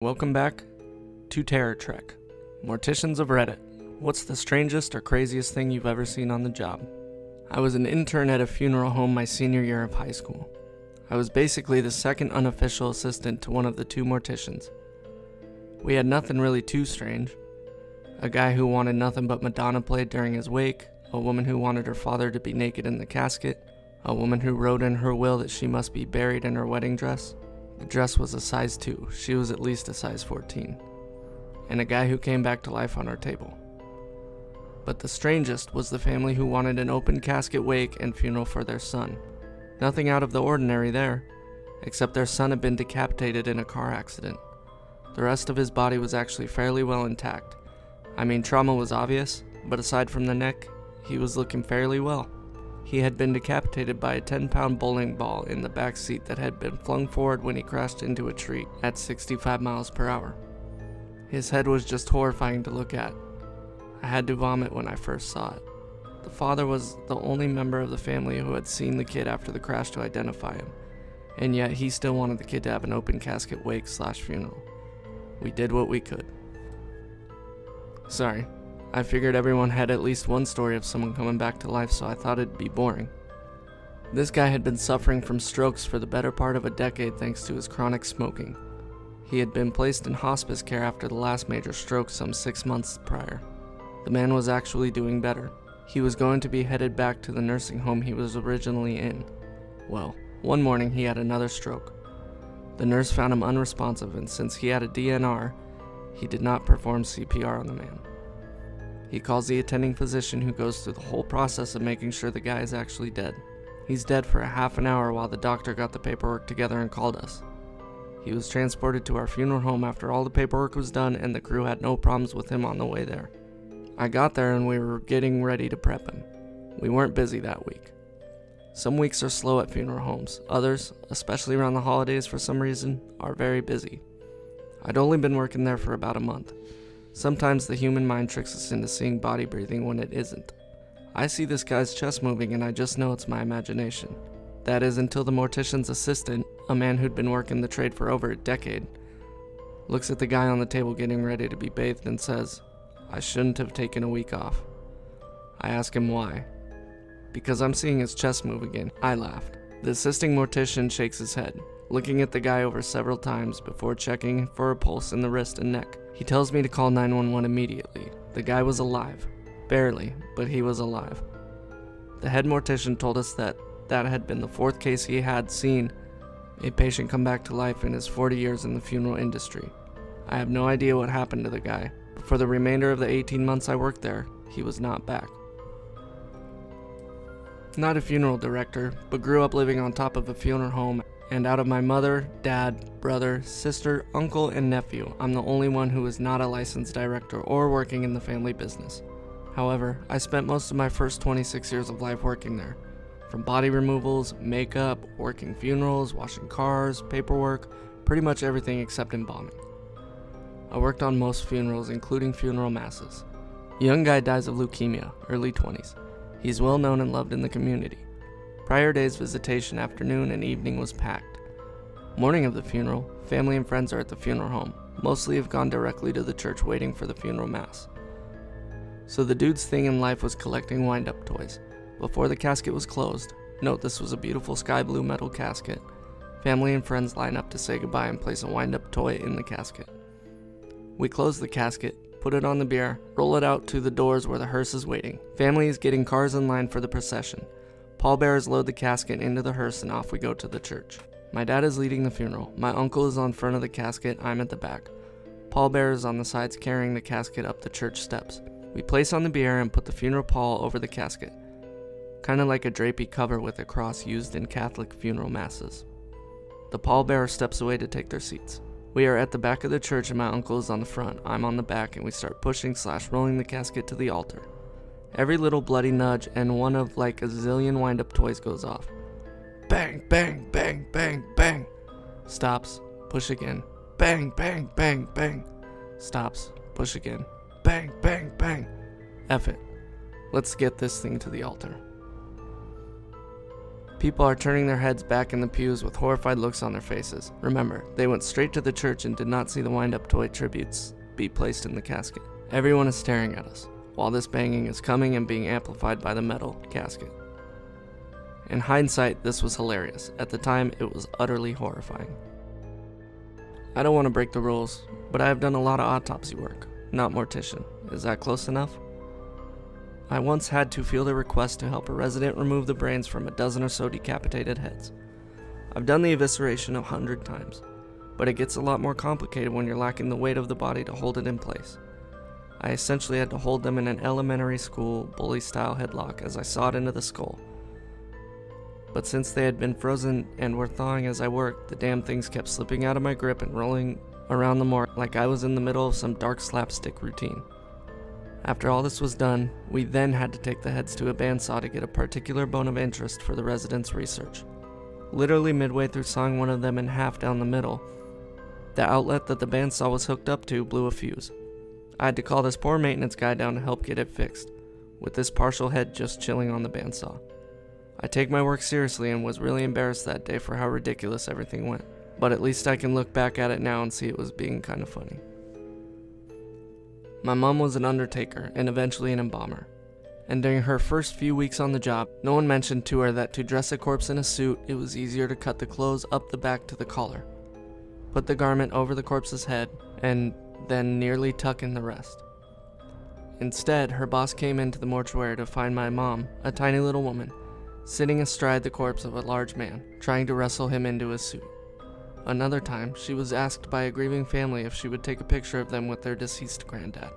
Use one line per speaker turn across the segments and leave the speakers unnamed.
Welcome back to Terror Trek. Morticians of Reddit. What's the strangest or craziest thing you've ever seen on the job? I was an intern at a funeral home my senior year of high school. I was basically the second unofficial assistant to one of the two morticians. We had nothing really too strange. A guy who wanted nothing but Madonna played during his wake, a woman who wanted her father to be naked in the casket, a woman who wrote in her will that she must be buried in her wedding dress. The dress was a size 2, she was at least a size 14, and a guy who came back to life on our table. But the strangest was the family who wanted an open casket wake and funeral for their son. Nothing out of the ordinary there, except their son had been decapitated in a car accident. The rest of his body was actually fairly well intact. I mean, trauma was obvious, but aside from the neck, he was looking fairly well. He had been decapitated by a 10-pound bowling ball in the back seat that had been flung forward when he crashed into a tree at 65 miles per hour. His head was just horrifying to look at. I had to vomit when I first saw it. The father was the only member of the family who had seen the kid after the crash to identify him, and yet he still wanted the kid to have an open casket wake/funeral. We did what we could. Sorry. I figured everyone had at least one story of someone coming back to life, so I thought it'd be boring. This guy had been suffering from strokes for the better part of a decade thanks to his chronic smoking. He had been placed in hospice care after the last major stroke some 6 months prior. The man was actually doing better. He was going to be headed back to the nursing home he was originally in. Well, one morning he had another stroke. The nurse found him unresponsive, and since he had a DNR, he did not perform CPR on the man. He calls the attending physician, who goes through the whole process of making sure the guy is actually dead. He's dead for a half an hour while the doctor got the paperwork together and called us. He was transported to our funeral home after all the paperwork was done, and the crew had no problems with him on the way there. I got there and we were getting ready to prep him. We weren't busy that week. Some weeks are slow at funeral homes. Others, especially around the holidays for some reason, are very busy. I'd only been working there for about a month. Sometimes the human mind tricks us into seeing body breathing when it isn't. I see this guy's chest moving and I just know it's my imagination. That is until the mortician's assistant, a man who'd been working the trade for over a decade, looks at the guy on the table getting ready to be bathed and says, "I shouldn't have taken a week off." I ask him why. Because I'm seeing his chest move again. I laughed. The assisting mortician shakes his head, looking at the guy over several times before checking for a pulse in the wrist and neck. He tells me to call 911 immediately. The guy was alive. Barely, but he was alive. The head mortician told us that had been the 4th case he had seen a patient come back to life in his 40 years in the funeral industry. I have no idea what happened to the guy, but for the remainder of the 18 months I worked there, he was not back. Not a funeral director, but grew up living on top of a funeral home, and out of my mother, dad, brother, sister, uncle, and nephew, I'm the only one who is not a licensed director or working in the family business. However, I spent most of my first 26 years of life working there. From body removals, makeup, working funerals, washing cars, paperwork, pretty much everything except embalming. I worked on most funerals, including funeral masses. A young guy dies of leukemia, early 20s. He's well known and loved in the community. Prior day's visitation, afternoon and evening was packed. Morning of the funeral, family and friends are at the funeral home. Mostly have gone directly to the church waiting for the funeral mass. So the dude's thing in life was collecting wind-up toys. Before the casket was closed, note this was a beautiful sky blue metal casket, family and friends line up to say goodbye and place a wind-up toy in the casket. We close the casket, put it on the bier, roll it out to the doors where the hearse is waiting. Family is getting cars in line for the procession. Pallbearers load the casket into the hearse and off we go to the church. My dad is leading the funeral. My uncle is on front of the casket, I'm at the back. Pallbearers on the sides carrying the casket up the church steps. We place on the bier and put the funeral pall over the casket. Kinda like a drapey cover with a cross used in Catholic funeral masses. The pallbearer steps away to take their seats. We are at the back of the church and my uncle is on the front. I'm on the back and we start pushing/rolling the casket to the altar. Every little bloody nudge and one of like a zillion wind-up toys goes off. Bang, bang, bang, bang, bang. Stops, push again. Bang, bang, bang, bang. Stops, push again. Bang, bang, bang. F it. Let's get this thing to the altar. People are turning their heads back in the pews with horrified looks on their faces. Remember, they went straight to the church and did not see the wind-up toy tributes be placed in the casket. Everyone is staring at us, while this banging is coming and being amplified by the metal casket. In hindsight, this was hilarious. At the time, it was utterly horrifying. I don't want to break the rules, but I have done a lot of autopsy work, not mortician. Is that close enough? I once had to field a request to help a resident remove the brains from a dozen or so decapitated heads. I've done the evisceration 100 times, but it gets a lot more complicated when you're lacking the weight of the body to hold it in place. I essentially had to hold them in an elementary school bully-style headlock as I sawed into the skull. But since they had been frozen and were thawing as I worked, the damn things kept slipping out of my grip and rolling around the morgue like I was in the middle of some dark slapstick routine. After all this was done, we then had to take the heads to a bandsaw to get a particular bone of interest for the residents' research. Literally midway through sawing one of them in half down the middle, the outlet that the bandsaw was hooked up to blew a fuse. I had to call this poor maintenance guy down to help get it fixed, with this partial head just chilling on the bandsaw. I take my work seriously and was really embarrassed that day for how ridiculous everything went, but at least I can look back at it now and see it was being kind of funny. My mom was an undertaker and eventually an embalmer, and during her first few weeks on the job, no one mentioned to her that to dress a corpse in a suit, it was easier to cut the clothes up the back to the collar, put the garment over the corpse's head, and then nearly tuck in the rest. Instead, her boss came into the mortuary to find my mom, a tiny little woman, sitting astride the corpse of a large man, trying to wrestle him into his suit. Another time, she was asked by a grieving family if she would take a picture of them with their deceased granddad.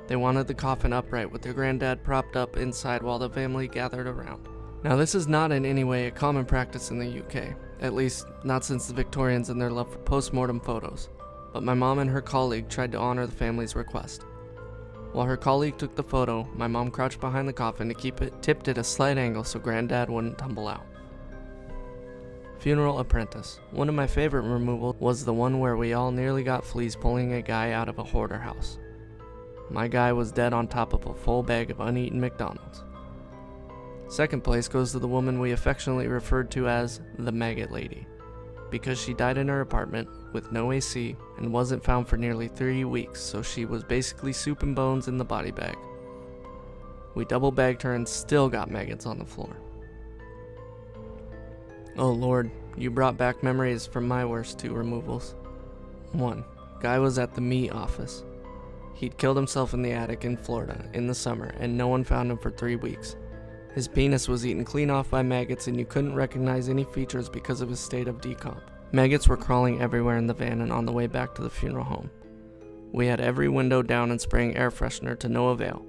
They wanted the coffin upright with their granddad propped up inside while the family gathered around. Now, this is not in any way a common practice in the UK, at least not since the Victorians and their love for post-mortem photos, but my mom and her colleague tried to honor the family's request. While her colleague took the photo, my mom crouched behind the coffin to keep it tipped at a slight angle so granddad wouldn't tumble out. Funeral apprentice. One of my favorite removals was the one where we all nearly got fleas pulling a guy out of a hoarder house. My guy was dead on top of a full bag of uneaten McDonald's. Second place goes to the woman we affectionately referred to as the Maggot Lady, because she died in her apartment with no AC and wasn't found for nearly 3 weeks, so she was basically soup and bones in the body bag. We double bagged her and still got maggots on the floor. Oh Lord, you brought back memories from my worst 2 removals. 1. Guy was at the meat office. He'd killed himself in the attic in Florida in the summer and no one found him for 3 weeks. His penis was eaten clean off by maggots and you couldn't recognize any features because of his state of decomp. Maggots were crawling everywhere in the van and on the way back to the funeral home. We had every window down and spraying air freshener to no avail.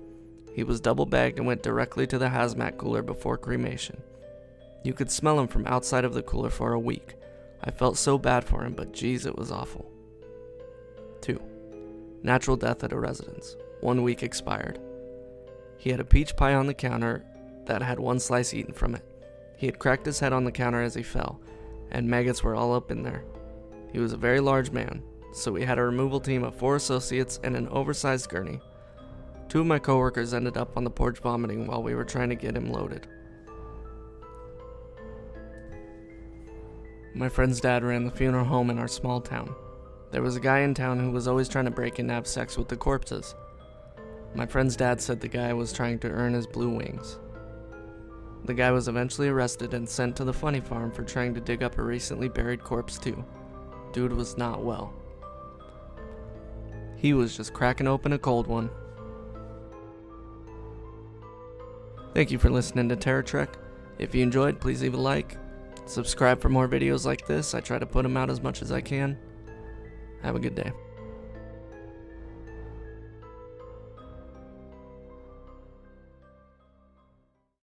He was double bagged and went directly to the hazmat cooler before cremation. You could smell him from outside of the cooler for a week. I felt so bad for him, but geez, it was awful. 2. Natural death at a residence. 1 week expired. He had a peach pie on the counter that had 1 slice eaten from it. He had cracked his head on the counter as he fell, and maggots were all up in there. He was a very large man, so we had a removal team of 4 associates and an oversized gurney. 2 of my coworkers ended up on the porch vomiting while we were trying to get him loaded. My friend's dad ran the funeral home in our small town. There was a guy in town who was always trying to break in and have sex with the corpses. My friend's dad said the guy was trying to earn his blue wings. The guy was eventually arrested and sent to the funny farm for trying to dig up a recently buried corpse too. Dude was not well. He was just cracking open a cold one. Thank you for listening to Terror Trek. If you enjoyed, please leave a like. Subscribe for more videos like this. I try to put them out as much as I can. Have a good day.